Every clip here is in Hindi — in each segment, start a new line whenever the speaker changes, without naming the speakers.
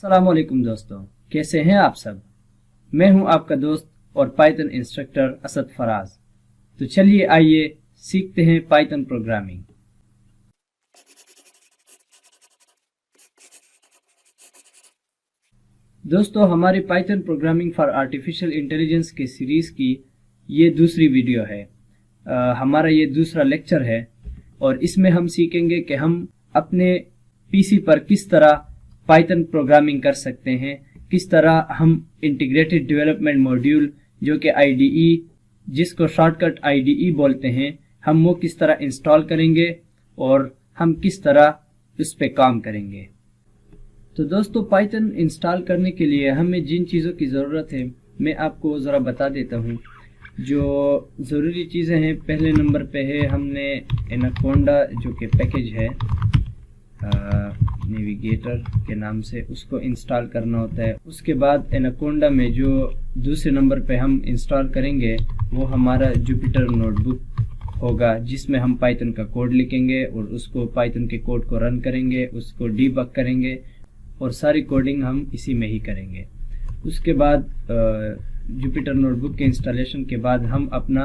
अस्सलाम वालेकुम दोस्तों, कैसे हैं आप सब। मैं हूं आपका दोस्त और पाइथन इंस्ट्रक्टर असद फराज। तो चलिए आइए सीखते हैं पाइथन प्रोग्रामिंग। दोस्तों, हमारी Python programming for artificial intelligence के सीरीज की ये दूसरी वीडियो है। हमारा ये दूसरा लेक्चर है और इसमें हम सीखेंगे कि हम अपने पीसी पर किस तरह पाइथन प्रोग्रामिंग कर सकते हैं, किस तरह हम इंटीग्रेटेड डेवलपमेंट मॉड्यूल जो कि आईडीई, जिसको शॉर्टकट आईडीई बोलते हैं, हम वो किस तरह इंस्टॉल करेंगे और हम किस तरह उस पर काम करेंगे। तो दोस्तों, पाइथन इंस्टॉल करने के लिए हमें जिन चीज़ों की ज़रूरत है मैं आपको ज़रा बता देता हूँ। जो ज़रूरी चीज़ें हैं, पहले नंबर पे है हमने एनाकोंडा जो कि पैकेज है नेविगेटर के नाम से, उसको इंस्टॉल करना होता है। उसके बाद एनाकोंडा में जो दूसरे नंबर पे हम इंस्टॉल करेंगे वो हमारा जुपिटर नोटबुक होगा, जिसमें हम पाइथन का कोड लिखेंगे और उसको पाइथन के कोड को रन करेंगे, उसको डीबग करेंगे और सारी कोडिंग हम इसी में ही करेंगे। उसके बाद जुपिटर नोटबुक के इंस्टॉलेशन के बाद हम अपना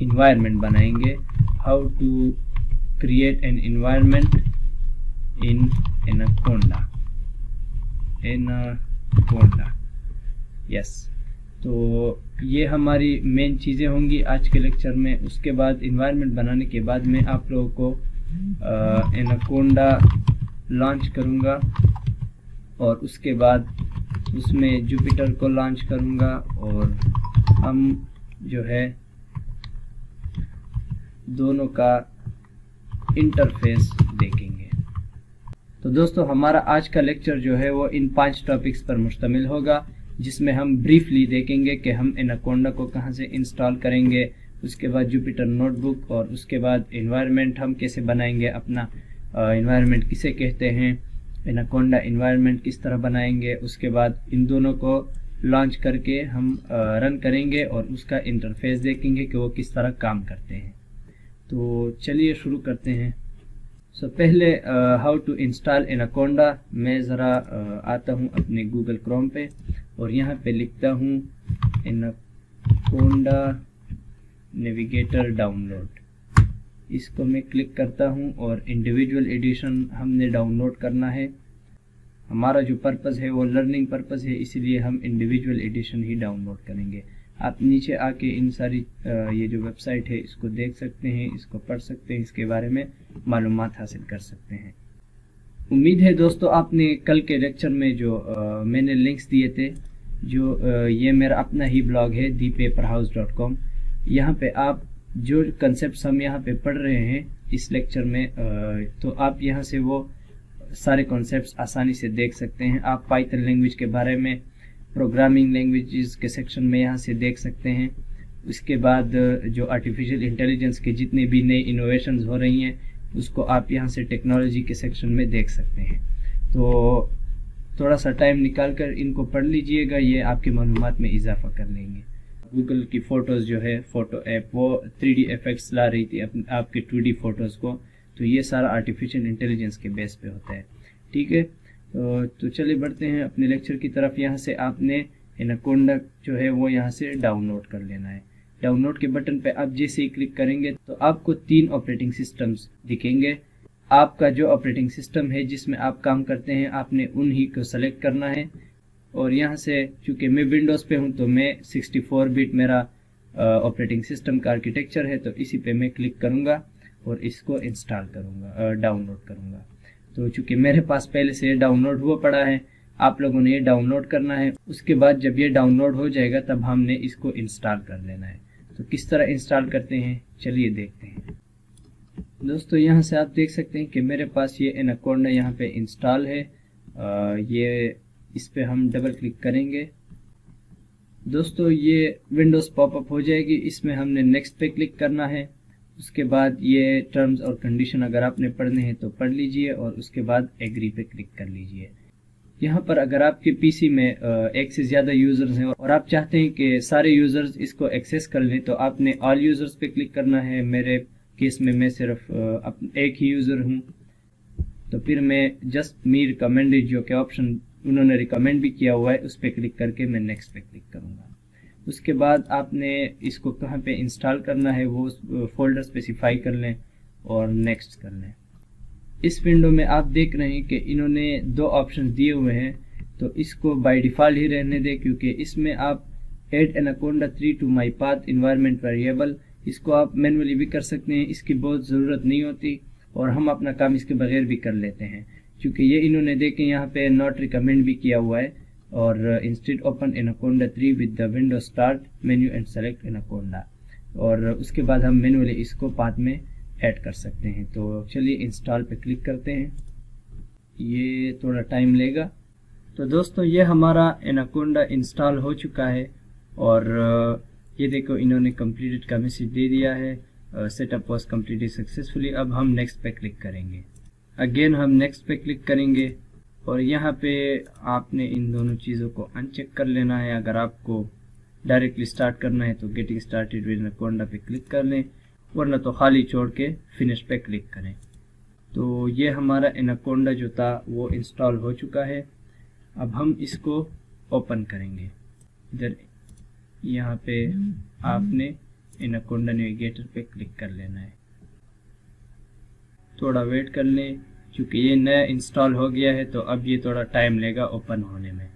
इन्वायरमेंट बनाएंगे। How to create an environment in Anaconda. Yes, तो ये हमारी मेन चीज़ें होंगी आज के लेक्चर में। उसके बाद इन्वायरमेंट बनाने के बाद मैं आप लोगों को एनाकोंडा लॉन्च करूँगा और उसके बाद उसमें जुपिटर को लॉन्च करूँगा और हम जो है दोनों का इंटरफेस देखेंगे। तो दोस्तों, हमारा आज का लेक्चर जो है वो इन 5 टॉपिक्स पर मुश्तमिल होगा, जिसमें हम ब्रीफली देखेंगे कि हम एनाकोंडा को कहाँ से इंस्टॉल करेंगे, उसके बाद जुपिटर नोटबुक और उसके बाद एनवायरनमेंट हम कैसे बनाएंगे, अपना एनवायरनमेंट किसे कहते हैं, एनाकोंडा एनवायरनमेंट किस तरह बनाएंगे। उसके बाद इन दोनों को लॉन्च करके हम रन करेंगे और उसका इंटरफेस देखेंगे कि वो किस तरह काम करते हैं। तो चलिए शुरू करते हैं। पहले हाउ टू इंस्टॉल एनाकोंडा। मैं ज़रा आता हूँ अपने गूगल क्रोम पे और यहाँ पे लिखता हूँ एनाकोंडा नेविगेटर डाउनलोड। इसको मैं क्लिक करता हूँ और इंडिविजुअल एडिशन हमने डाउनलोड करना है। हमारा जो पर्पज़ है वो लर्निंग पर्पज़ है, इसीलिए हम इंडिविजुअल एडिशन ही डाउनलोड करेंगे। आप नीचे आके इन सारी ये जो वेबसाइट है इसको देख सकते हैं, इसको पढ़ सकते हैं, इसके बारे में मालूमात हासिल कर सकते हैं। उम्मीद है दोस्तों आपने कल के लेक्चर में जो मैंने लिंक्स दिए थे, जो ये मेरा अपना ही ब्लॉग है thepaperhouse.com। यहाँ पे आप जो कंसेप्ट हम यहाँ पे पढ़ रहे हैं इस लेक्चर में, तो आप यहाँ से वो सारे कॉन्सेप्ट्स आसानी से देख सकते हैं। आप पाइथन लैंग्वेज के बारे में प्रोग्रामिंग लैंग्वेजेस के सेक्शन में यहाँ से देख सकते हैं। उसके बाद जो आर्टिफिशियल इंटेलिजेंस के जितने भी नई इनोवेशंस हो रही हैं उसको आप यहाँ से टेक्नोलॉजी के सेक्शन में देख सकते हैं। तो थोड़ा सा टाइम निकाल कर इनको पढ़ लीजिएगा, ये आपके मालूमात में इजाफा कर लेंगे। गूगल की फ़ोटोज़ जो है फ़ोटो ऐप, वो 3D इफेक्ट्स ला रही थी आपके 2D फ़ोटोज़ को, तो ये सारा आर्टिफिशियल इंटेलिजेंस के बेस पे होता है। ठीक है, तो चलिए बढ़ते हैं अपने लेक्चर की तरफ। यहाँ से आपने एनाकोंडा जो है वो यहाँ से डाउनलोड कर लेना है। डाउनलोड के बटन पे आप जैसे ही क्लिक करेंगे तो आपको 3 ऑपरेटिंग सिस्टम्स दिखेंगे। आपका जो ऑपरेटिंग सिस्टम है जिसमें आप काम करते हैं, आपने उन्हीं को सेलेक्ट करना है। और यहाँ से चूँकि मैं विंडोज़ पे हूँ तो मैं 64 बिट मेरा ऑपरेटिंग सिस्टम का आर्किटेक्चर है, तो इसी पे मैं क्लिक करूँगा और इसको इंस्टॉल करूँगा, डाउनलोड करूँगा। तो चूँकि मेरे पास पहले से डाउनलोड हुआ पड़ा है, आप लोगों ने ये डाउनलोड करना है। उसके बाद जब ये डाउनलोड हो जाएगा तब हमने इसको इंस्टॉल कर लेना है। तो किस तरह इंस्टॉल करते हैं चलिए देखते हैं। दोस्तों, यहाँ से आप देख सकते हैं कि मेरे पास ये एनाकोंडा यहाँ पे इंस्टॉल है। ये इस पे हम डबल क्लिक करेंगे। दोस्तों, ये विंडोज़ पॉपअप हो जाएगी, इसमें हमने नेक्स्ट पे क्लिक करना है। उसके बाद ये टर्म्स और कंडीशन अगर आपने पढ़ने हैं तो पढ़ लीजिए और उसके बाद एग्री पे क्लिक कर लीजिए। यहाँ पर अगर आपके पीसी में एक से ज़्यादा यूज़र्स हैं और आप चाहते हैं कि सारे यूज़र्स इसको एक्सेस कर लें तो आपने ऑल यूज़र्स पे क्लिक करना है। मेरे केस में मैं सिर्फ एक ही यूज़र हूँ, तो फिर मैं जस्ट मी रिकमेंडेड जो कि ऑप्शन उन्होंने रिकमेंड भी किया हुआ है, उस पर क्लिक करके मैं नेक्स्ट पे क्लिक करूँगा। उसके बाद आपने इसको कहाँ पे इंस्टॉल करना है वो फोल्डर स्पेसिफाई कर लें और नेक्स्ट कर लें। इस विंडो में आप देख रहे हैं कि इन्होंने 2 ऑप्शन दिए हुए हैं, तो इसको बाय डिफ़ॉल्ट ही रहने दें, क्योंकि इसमें आप add Anaconda 3 to my path environment variable, इसको आप मैनुअली भी कर सकते हैं, इसकी बहुत ज़रूरत नहीं होती और हम अपना काम इसके बगैर भी कर लेते हैं, क्योंकि ये इन्होंने देखें यहाँ पे नॉट रिकमेंड भी किया हुआ है। और instead open anaconda 3 with the window start menu and select anaconda, और उसके बाद हम मैनुअली इसको पाथ में ऐड कर सकते हैं। तो चलिए इंस्टॉल पे क्लिक करते हैं, ये थोड़ा टाइम लेगा। तो दोस्तों ये हमारा एनाकोंडा इंस्टॉल हो चुका है और ये देखो इन्होंने कंप्लीटेड का मैसेज दे दिया है, सेटअप वाज कंप्लीटेड सक्सेसफुली। अब हम नेक्स्ट पे क्लिक करेंगे, अगेन हम नेक्स्ट पे क्लिक करेंगे और यहाँ पे आपने इन दोनों चीज़ों को अनचेक कर लेना है। अगर आपको डायरेक्टली स्टार्ट करना है तो गेटिंग स्टार्टेड विद एनाकोंडा पे क्लिक कर लें, वरना तो खाली छोड़ के फिनिश पे क्लिक करें। तो ये हमारा एनाकोंडा जो था वो इंस्टॉल हो चुका है। अब हम इसको ओपन करेंगे। इधर यहाँ पे आपने एनाकोंडा नेविगेटर पे क्लिक कर लेना है, थोड़ा वेट कर लें क्योंकि ये नया इंस्टॉल हो गया है, तो अब ये थोड़ा टाइम लेगा ओपन होने में।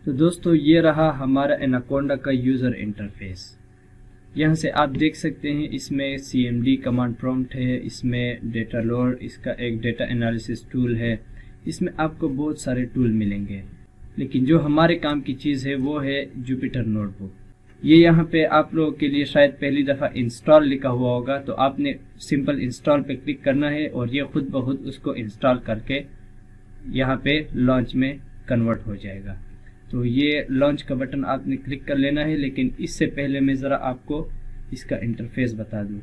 तो दोस्तों ये रहा हमारा एनाकोंडा का यूज़र इंटरफेस। यहाँ से आप देख सकते हैं इसमें CMD कमांड प्रॉम्प्ट है, इसमें डेटा लोड, इसका एक डेटा एनालिसिस टूल है, इसमें आपको बहुत सारे टूल मिलेंगे, लेकिन जो हमारे काम की चीज़ है वो है जुपिटर नोटबुक। ये यहाँ पे आप लोगों के लिए शायद पहली दफ़ा इंस्टॉल लिखा हुआ होगा, तो आपने सिंपल इंस्टॉल पे क्लिक करना है और ये खुद ब खुद उसको इंस्टॉल करके यहाँ पे लॉन्च में कन्वर्ट हो जाएगा। तो ये लॉन्च का बटन आपने क्लिक कर लेना है, लेकिन इससे पहले मैं ज़रा आपको इसका इंटरफेस बता दूँ।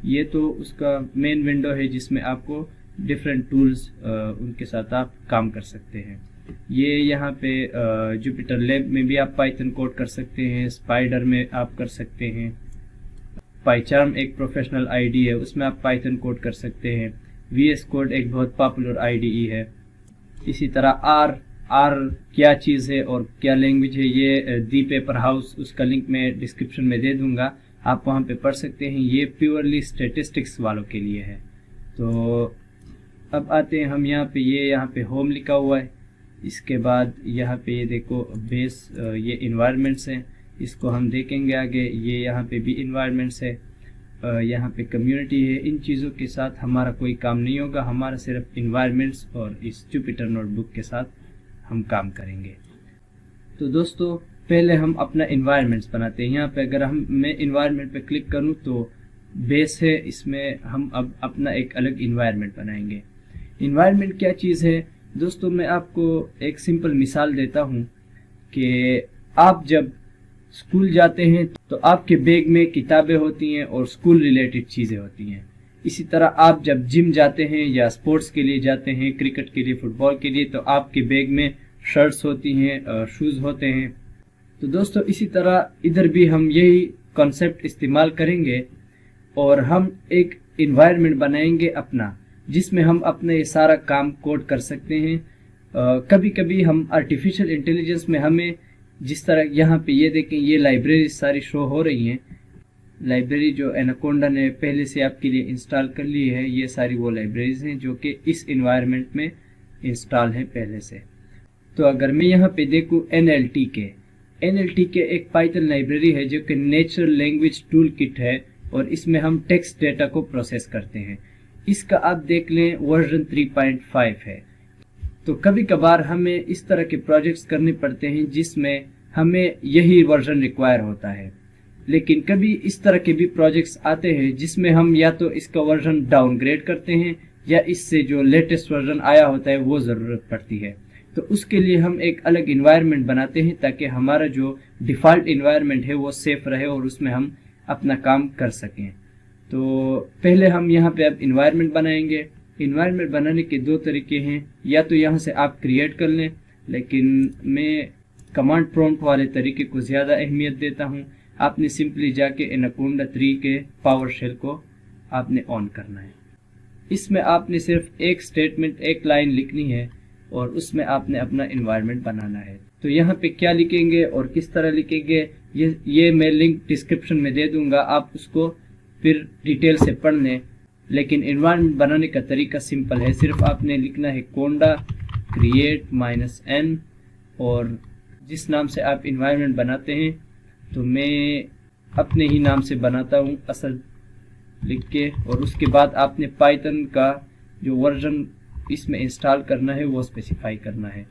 ये तो उसका मेन विंडो है जिसमें आपको डिफरेंट टूल्स उनके साथ आप काम कर सकते हैं। ये यहाँ पे जुपिटर लैब में भी आप पाइथन कोड कर सकते हैं, स्पाइडर में आप कर सकते हैं, पाइचार्म एक प्रोफेशनल आईडी है उसमें आप पाइथन कोड कर सकते हैं, VS कोड एक बहुत पॉपुलर IDE है। इसी तरह R क्या चीज़ है और क्या लैंग्वेज है ये दी पेपर हाउस, उसका लिंक मैं डिस्क्रिप्शन में दे दूंगा, आप वहाँ पे पढ़ सकते हैं। ये प्योरली स्टैटिस्टिक्स वालों के लिए है। तो अब आते हैं हम यहाँ पे होम लिखा हुआ है, इसके बाद यहाँ पे ये देखो बेस, ये इन्वायरमेंट्स हैं, इसको हम देखेंगे आगे। ये यहाँ पे भी इन्वायरमेंट्स है, यहाँ पे कम्युनिटी है। इन चीज़ों के साथ हमारा कोई काम नहीं होगा, हमारा सिर्फ इन्वायरमेंट्स और इस जुपिटर नोटबुक के साथ हम काम करेंगे। तो दोस्तों पहले हम अपना इन्वायरमेंट्स बनाते हैं। यहाँ पे अगर मैं इन्वायरमेंट पे क्लिक करूँ तो बेस है, इसमें हम अब अपना एक अलग इन्वायरमेंट बनाएंगे। इन्वायरमेंट क्या चीज़ है दोस्तों, मैं आपको एक सिंपल मिसाल देता हूँ कि आप जब स्कूल जाते हैं तो आपके बैग में किताबें होती हैं और स्कूल रिलेटेड चीज़ें होती हैं। इसी तरह आप जब जिम जाते हैं या स्पोर्ट्स के लिए जाते हैं, क्रिकेट के लिए, फुटबॉल के लिए, तो आपके बैग में शर्ट्स होती हैं, शूज़ होते हैं। तो दोस्तों इसी तरह इधर भी हम यही कॉन्सेप्ट इस्तेमाल करेंगे और हम एक इन्वायरमेंट बनाएंगे अपना, जिसमें हम अपने ये सारा काम कोड कर सकते हैं। कभी कभी हम आर्टिफिशियल इंटेलिजेंस में हमें जिस तरह यहाँ पे ये देखें, ये लाइब्रेरी सारी शो हो रही हैं। लाइब्रेरी जो एनाकोंडा ने पहले से आपके लिए इंस्टॉल कर ली है, ये सारी वो लाइब्रेरीज हैं जो कि इस इन्वायरमेंट में इंस्टॉल हैं पहले से। तो अगर मैं यहाँ पे देखूँ NLTK एक पाइथन लाइब्रेरी है जो कि नेचुरल लैंग्वेज टूल किट है और इसमें हम टेक्स्ट डेटा को प्रोसेस करते हैं। इसका आप देख लें वर्जन 3.5 है। तो कभी कभार हमें इस तरह के प्रोजेक्ट्स करने पड़ते हैं जिसमें हमें यही वर्जन रिक्वायर होता है, लेकिन कभी इस तरह के भी प्रोजेक्ट्स आते हैं जिसमें हम या तो इसका वर्जन डाउनग्रेड करते हैं या इससे जो लेटेस्ट वर्जन आया होता है वो ज़रूरत पड़ती है। तो उसके लिए हम एक अलग इन्वायरमेंट बनाते हैं ताकि हमारा जो डिफ़ॉल्ट इन्वायरमेंट है वो सेफ रहे और उसमें हम अपना काम कर सकें। तो पहले हम यहाँ पे अब इन्वायरमेंट बनाएंगे। इन्वायरमेंट बनाने के 2 तरीके हैं, या तो यहाँ से आप क्रिएट कर लें, लेकिन मैं कमांड प्रॉम्प्ट वाले तरीके को ज़्यादा अहमियत देता हूँ। आपने सिंपली जाके एनाकोंडा 3 के पावर शेल को आपने ऑन करना है। इसमें आपने सिर्फ एक स्टेटमेंट, एक लाइन लिखनी है और उसमें आपने अपना इन्वायरमेंट बनाना है। तो यहाँ पे क्या लिखेंगे और किस तरह लिखेंगे ये मैं लिंक डिस्क्रिप्शन में दे दूंगा, आप उसको फिर डिटेल से पढ़ लें। लेकिन इन्वायरमेंट बनाने का तरीका सिंपल है, सिर्फ आपने लिखना है कोंडा क्रिएट -n और जिस नाम से आप इन्वायरमेंट बनाते हैं, तो मैं अपने ही नाम से बनाता हूँ असद लिख के, और उसके बाद आपने पाइथन का जो वर्जन इसमें इंस्टॉल करना है वो स्पेसिफाई करना है।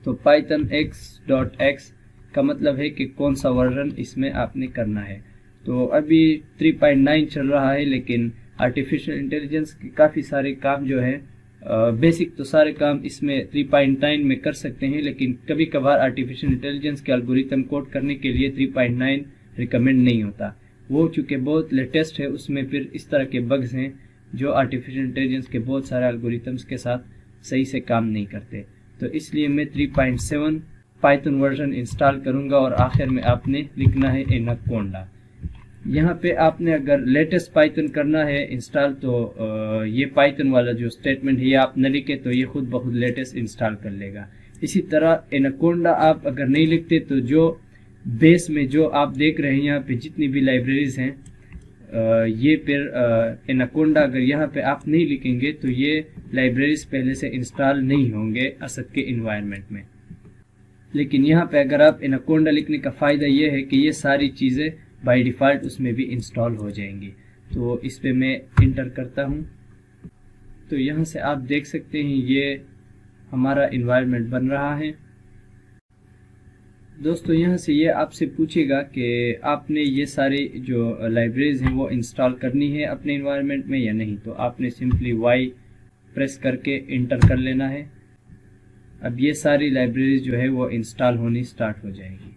तो पाइथन x.x का मतलब है कि कौन सा वर्जन इसमें आपने करना है। तो अभी 3.9 चल रहा है, लेकिन आर्टिफिशियल इंटेलिजेंस के काफ़ी सारे काम जो है बेसिक तो सारे काम इसमें 3.9 में कर सकते हैं, लेकिन कभी कभार आर्टिफिशियल इंटेलिजेंस के एल्गोरिथम कोड करने के लिए 3.9 रिकमेंड नहीं होता। वो चूँकि बहुत लेटेस्ट है, उसमें फिर इस तरह के बग्स हैं जो आर्टिफिशियल इंटेलिजेंस के बहुत सारे एल्गोरिथम्स के साथ सही से काम नहीं करते। तो इसलिए मैं 3.7 पाइथन वर्जन इंस्टॉल करूंगा और आखिर में आपने लिखना है एनाकोंडा। यहाँ पे आपने अगर लेटेस्ट पाइथन करना है इंस्टॉल, तो ये पाइथन वाला जो स्टेटमेंट है ये आप न लिखे तो ये खुद ब खुद लेटेस्ट इंस्टॉल कर लेगा। इसी तरह एनाकोंडा आप अगर नहीं लिखते तो जो बेस में जो आप देख रहे हैं यहाँ पे जितनी भी लाइब्रेरीज हैं, ये फिर एनाकोंडा अगर यहाँ पे आप नहीं लिखेंगे तो ये लाइब्रेरीज पहले से इंस्टॉल नहीं होंगे असद के इन्वायरमेंट में। लेकिन यहाँ पे अगर आप एनाकोंडा लिखने का फ़ायदा ये है कि ये सारी चीज़ें बाय डिफ़ॉल्ट उसमें भी इंस्टॉल हो जाएंगी। तो इस पे मैं इंटर करता हूँ, तो यहाँ से आप देख सकते हैं ये हमारा इन्वायरमेंट बन रहा है। दोस्तों यहाँ से ये आपसे पूछेगा कि आपने ये सारी जो लाइब्रेरीज हैं वो इंस्टॉल करनी है अपने इन्वायरमेंट में या नहीं। तो आपने सिंपली Y प्रेस करके इंटर कर लेना है। अब ये सारी लाइब्रेरीज जो है वो इंस्टॉल होनी स्टार्ट हो जाएगी।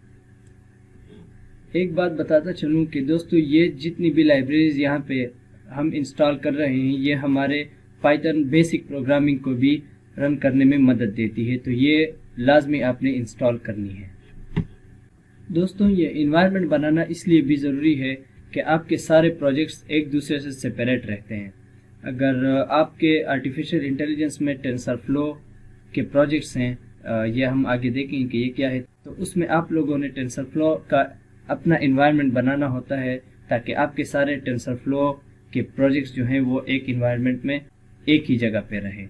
एक बात बताता चलूँ कि दोस्तों ये जितनी भी लाइब्रेरीज यहाँ पे हम इंस्टॉल कर रहे हैं ये हमारे पाइथन बेसिक प्रोग्रामिंग को भी रन करने में मदद देती है, तो ये लाजमी आपने इंस्टॉल करनी है। दोस्तों ये इन्वायरमेंट बनाना इसलिए भी ज़रूरी है कि आपके सारे प्रोजेक्ट्स एक दूसरे से सेपरेट रहते हैं। अगर आपके आर्टिफिशियल इंटेलिजेंस में टेंसरफ्लो के प्रोजेक्ट्स हैं, ये हम आगे देखेंगे कि ये क्या है, तो उसमें आप लोगों ने टेंसरफ्लो का अपना इन्वायरमेंट बनाना होता है ताकि आपके सारे टेंसरफ्लो के प्रोजेक्ट्स जो हैं वो एक इन्वायरमेंट में एक ही जगह पे रहें।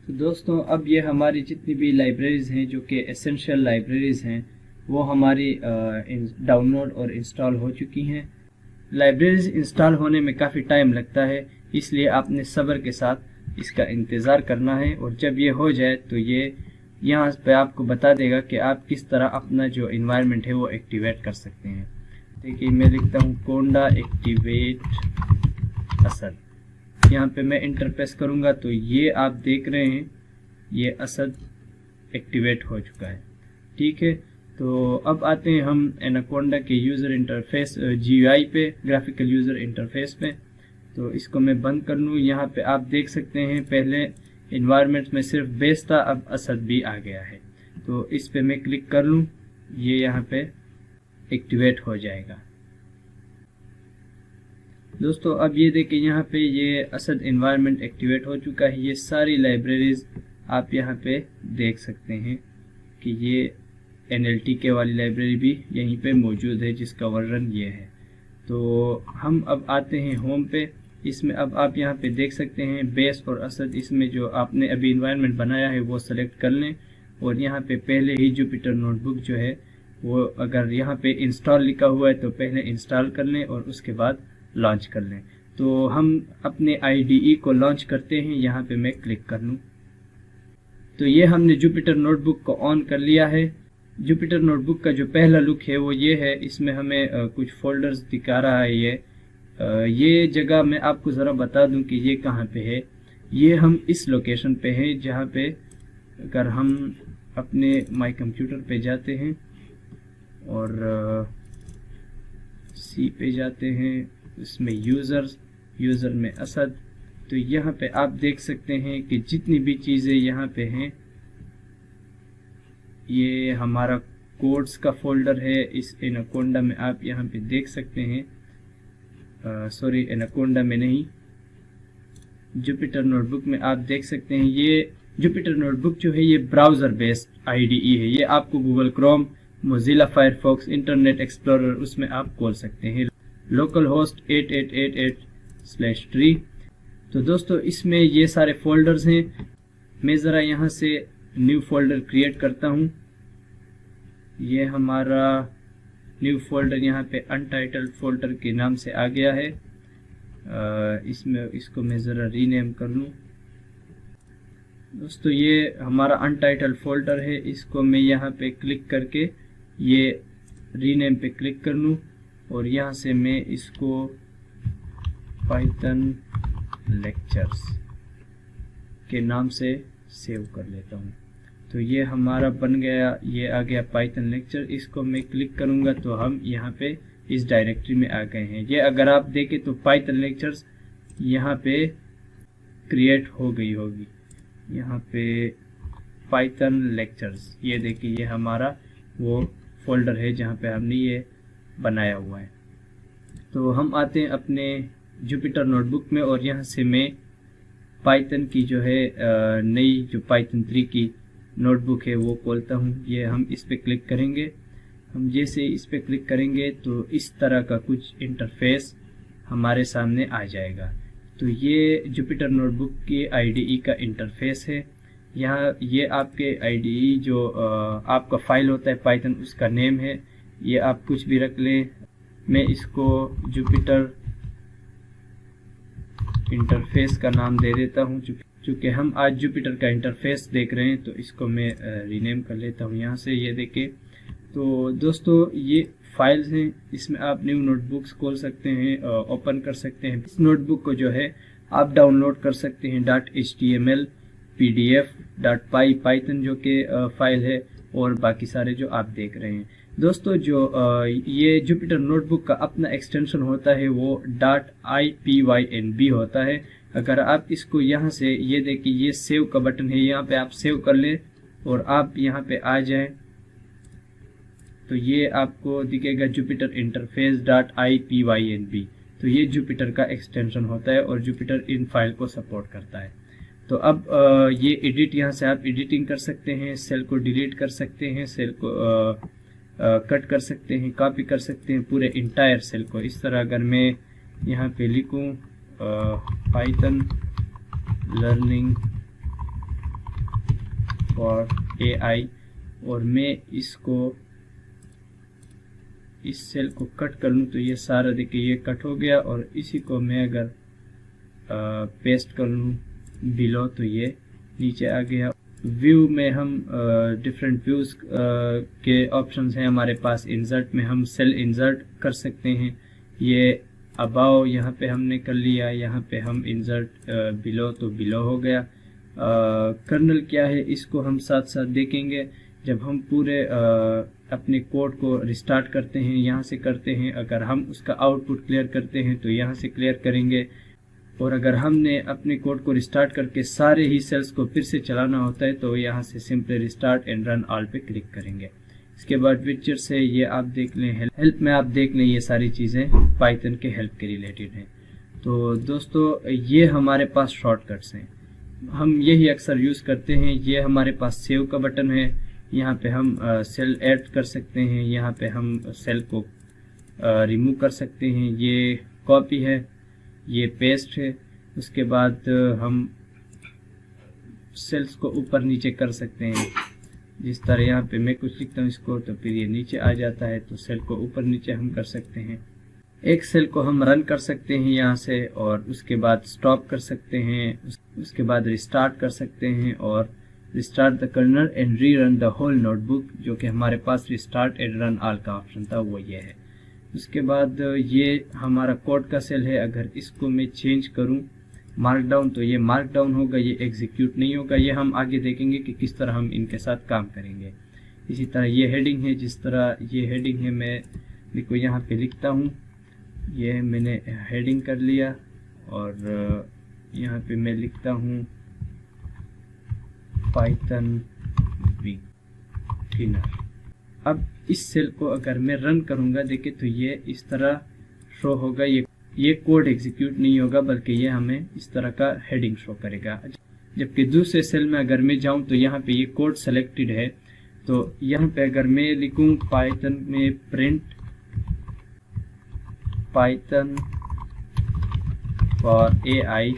तो दोस्तों अब ये हमारी जितनी भी लाइब्रेरीज़ हैं जो कि एसेंशियल लाइब्रेरीज़ हैं वो हमारी डाउनलोड और इंस्टॉल हो चुकी हैं। लाइब्रेरीज इंस्टॉल होने में काफ़ी टाइम लगता है, इसलिए आपने सब्र के साथ इसका इंतज़ार करना है, और जब ये हो जाए तो ये यहाँ पे आपको बता देगा कि आप किस तरह अपना जो इन्वायरमेंट है वो एक्टिवेट कर सकते हैं। देखिए मैं लिखता हूँ कोंडा एक्टिवेट असद, यहाँ पे मैं इंटर प्रेस करूँगा तो ये आप देख रहे हैं ये असद एक्टिवेट हो चुका है। ठीक है, तो अब आते हैं हम एनाकोंडा के यूज़र इंटरफेस GUI पे, ग्राफिकल यूज़र इंटरफेस पे। तो इसको मैं बंद कर लूँ। यहाँ पे आप देख सकते हैं पहले इन्वायरमेंट में सिर्फ बेस था, अब असद भी आ गया है। तो इस पे मैं क्लिक कर लूँ, ये यहाँ पे एक्टिवेट हो जाएगा। दोस्तों अब ये देखें यहाँ पे ये असद इन्वायरमेंट एक्टिवेट हो चुका है। ये सारी लाइब्रेरीज आप यहाँ पे देख सकते हैं कि ये NLTK वाली लाइब्रेरी भी यहीं पे मौजूद है जिसका वर्जन ये है। तो हम अब आते हैं होम पे। इसमें अब आप यहाँ पे देख सकते हैं बेस और असद, इसमें जो आपने अभी इन्वायरमेंट बनाया है वो सेलेक्ट कर लें, और यहाँ पे पहले ही जुपिटर नोटबुक जो है वो अगर यहाँ पे इंस्टॉल लिखा हुआ है तो पहले इंस्टॉल कर लें और उसके बाद लॉन्च कर लें। तो हम अपने IDE को लॉन्च करते हैं, यहाँ पे मैं क्लिक कर लूँ तो ये हमने जुपिटर नोटबुक को ऑन कर लिया है। जुपिटर नोटबुक का जो पहला लुक है वो ये है, इसमें हमें कुछ फोल्डर्स दिखा रहा है। ये जगह मैं आपको ज़रा बता दूं कि ये कहाँ पे है। ये हम इस लोकेशन पे हैं जहाँ पे अगर हम अपने माई कंप्यूटर पे जाते हैं और C पे जाते हैं, इसमें यूज़र में असद, तो यहाँ पे आप देख सकते हैं कि जितनी भी चीज़ें यहाँ पे हैं ये हमारा कोड्स का फोल्डर है। इस एनाकोंडा में आप यहाँ पे देख सकते हैं, सॉरी एनाकोंडा में नहीं, जुपिटर नोटबुक में आप देख सकते हैं ये जुपिटर नोटबुक जो है ये ब्राउज़र बेस्ड IDE है। ये आपको Google Chrome, Mozilla Firefox, internet explorer उसमें आप खोल सकते हैं। Local host 8888/3। तो दोस्तों इसमें ये सारे फोल्डर्स हैं। मैं ज़रा यहाँ से न्यू फोल्डर क्रिएट करता हूँ। ये हमारा न्यू फोल्डर यहाँ पे अनटाइटल्ड फोल्डर के नाम से आ गया है। इसको मैं ज़रा रीनेम कर लूँ। दोस्तों ये हमारा अनटाइटल्ड फोल्डर है, इसको मैं यहाँ पे क्लिक करके ये रीनेम पे क्लिक कर लूँ और यहाँ से मैं इसको पाइथन लेक्चर्स के नाम से सेव कर लेता हूँ। तो ये हमारा बन गया, ये आ गया पाइथन लेक्चर। इसको मैं क्लिक करूँगा तो हम यहाँ पे इस डायरेक्टरी में आ गए हैं। ये अगर आप देखें तो पाइथन लेक्चर्स यहाँ पे क्रिएट हो गई होगी। यहाँ पे पाइथन लेक्चर्स, ये देखिए ये हमारा वो फोल्डर है जहाँ पे हमने ये बनाया हुआ है। तो हम आते हैं अपने जुपिटर नोटबुक में और यहाँ से मैं पाइथन की जो है नई जो पाइथन 3 की नोटबुक है वो खोलता हूँ। ये हम इस पे क्लिक करेंगे। हम जैसे इस पे क्लिक करेंगे तो इस तरह का कुछ इंटरफेस हमारे सामने आ जाएगा। तो ये जुपिटर नोटबुक की IDE का इंटरफेस है। यहाँ ये आपके IDE जो आपका फाइल होता है पाइथन, उसका नेम है। ये आप कुछ भी रख लें। मैं इसको जुपिटर इंटरफेस का नाम दे देता हूँ। चूँकि हम आज जुपिटर का इंटरफेस देख रहे हैं तो इसको मैं रीनेम कर लेता हूँ यहाँ से। ये देखें तो दोस्तों ये फाइल्स हैं, इसमें आप न्यू नोटबुक्स खोल सकते हैं, ओपन कर सकते हैं। इस नोटबुक को जो है आप डाउनलोड कर सकते हैं .html, PDF, .py, पाइथन जो कि फाइल है, और बाकी सारे जो आप देख रहे हैं। दोस्तों जो ये जुपिटर नोटबुक का अपना एक्सटेंशन होता है वो .ipynb होता है। अगर आप इसको यहाँ से, ये देखिए ये सेव का बटन है, यहाँ पे आप सेव कर लें और आप यहाँ पे आ जाएं तो ये आपको दिखेगा जुपिटर इंटरफेस .ipynb। तो ये जुपिटर का एक्सटेंशन होता है और जुपिटर इन फाइल को सपोर्ट करता है। तो अब ये एडिट, यहाँ से आप एडिटिंग कर सकते हैं, सेल को डिलीट कर सकते हैं, सेल को कट कर सकते हैं, कॉपी कर सकते हैं पूरे इंटायर सेल को। इस तरह अगर मैं यहाँ पे लिखूँ पाइथन लर्निंग फॉर AI और मैं इसको इस सेल को कट कर लूँ तो ये सारा देखिए ये कट हो गया। और इसी को मैं अगर पेस्ट कर लूँ बिलो तो ये नीचे आ गया। व्यू में हम डिफरेंट व्यूज़ के ऑप्शंस हैं हमारे पास। इंसर्ट में हम सेल इंसर्ट कर सकते हैं। ये अबाव यहाँ पे हमने कर लिया, यहाँ पे हम इंसर्ट बिलो तो बिलो हो गया। कर्नल क्या है इसको हम साथ साथ देखेंगे जब हम पूरे अपने कोड को रिस्टार्ट करते हैं, यहाँ से करते हैं। अगर हम उसका आउटपुट क्लियर करते हैं तो यहाँ से क्लियर करेंगे, और अगर हमने अपने कोड को रिस्टार्ट करके सारे ही सेल्स को फिर से चलाना होता है तो यहाँ से simply restart and run all पे क्लिक करेंगे। इसके बाद विचर से ये आप देख लें, हेल्प में आप देख लें, ये सारी चीज़ें पाइथन के हेल्प के रिलेटेड हैं। तो दोस्तों ये हमारे पास शॉर्टकट्स हैं, हम यही अक्सर यूज़ करते हैं। ये हमारे पास सेव का बटन है, यहाँ पे हम सेल ऐड कर सकते हैं, यहाँ पे हम सेल को रिमूव कर सकते हैं। ये कॉपी है, ये पेस्ट है। उसके बाद हम सेल्स को ऊपर नीचे कर सकते हैं। जिस तरह यहाँ पे मैं कुछ लिखता हूँ इसको तो फिर ये नीचे आ जाता है, तो सेल को ऊपर नीचे हम कर सकते हैं। एक सेल को हम रन कर सकते हैं यहाँ से, और उसके बाद स्टॉप कर सकते हैं, उसके बाद रिस्टार्ट कर सकते हैं और restart the colonel and re run the whole notebook, जो कि हमारे पास रिस्टार्ट एंड रन ऑल का ऑप्शन था, वो ये है। उसके बाद ये हमारा कोड का सेल है। अगर इसको मैं चेंज करूं मार्कडाउन तो ये मार्कडाउन होगा, ये एग्जीक्यूट नहीं होगा। ये हम आगे देखेंगे कि किस तरह हम इनके साथ काम करेंगे। इसी तरह ये हेडिंग है, जिस तरह ये हेडिंग है मैं देखो यहाँ पे लिखता हूँ, ये मैंने हेडिंग कर लिया और यहाँ पे मैं लिखता हूँ पाइथन बिगिनर। अब इस सेल को अगर मैं रन करूँगा देखिए तो ये इस तरह शो होगा। ये कोड एग्जीक्यूट नहीं होगा बल्कि ये हमें इस तरह का हेडिंग शो करेगा। जबकि दूसरे सेल में अगर मैं जाऊं तो यहाँ पे ये कोड सेलेक्टेड है। तो यहाँ पे अगर मैं लिखूं पाइथन में प्रिंट पाइथन फॉर AI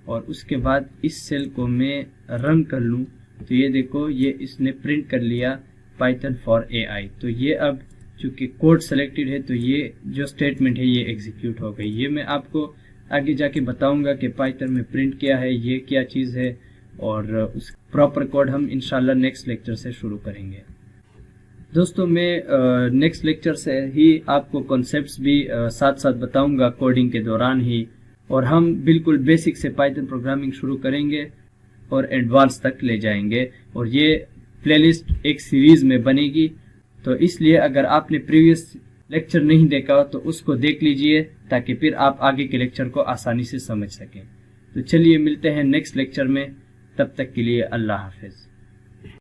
और उसके बाद इस सेल को मैं रन कर लूं तो ये देखो ये इसने प्रिंट कर लिया पाइथन फॉर AI। तो ये अब चूंकि कोड सेलेक्टेड है तो ये जो स्टेटमेंट है ये एग्जीक्यूट हो गई। ये मैं आपको आगे जाके बताऊंगा कि पाइथन में प्रिंट क्या है, ये क्या चीज़ है, और उस प्रॉपर कोड हम इंशाल्लाह नेक्स्ट लेक्चर से शुरू करेंगे। दोस्तों मैं नेक्स्ट लेक्चर से ही आपको कॉन्सेप्ट्स भी साथ साथ बताऊंगा कोडिंग के दौरान ही, और हम बिल्कुल बेसिक से पाइथन प्रोग्रामिंग शुरू करेंगे और एडवांस तक ले जाएंगे। और ये प्लेलिस्ट एक सीरीज में बनेगी, तो इसलिए अगर आपने प्रीवियस लेक्चर नहीं देखा तो उसको देख लीजिए ताकि फिर आप आगे के लेक्चर को आसानी से समझ सकें। तो चलिए मिलते हैं नेक्स्ट लेक्चर में, तब तक के लिए अल्लाह हाफिज।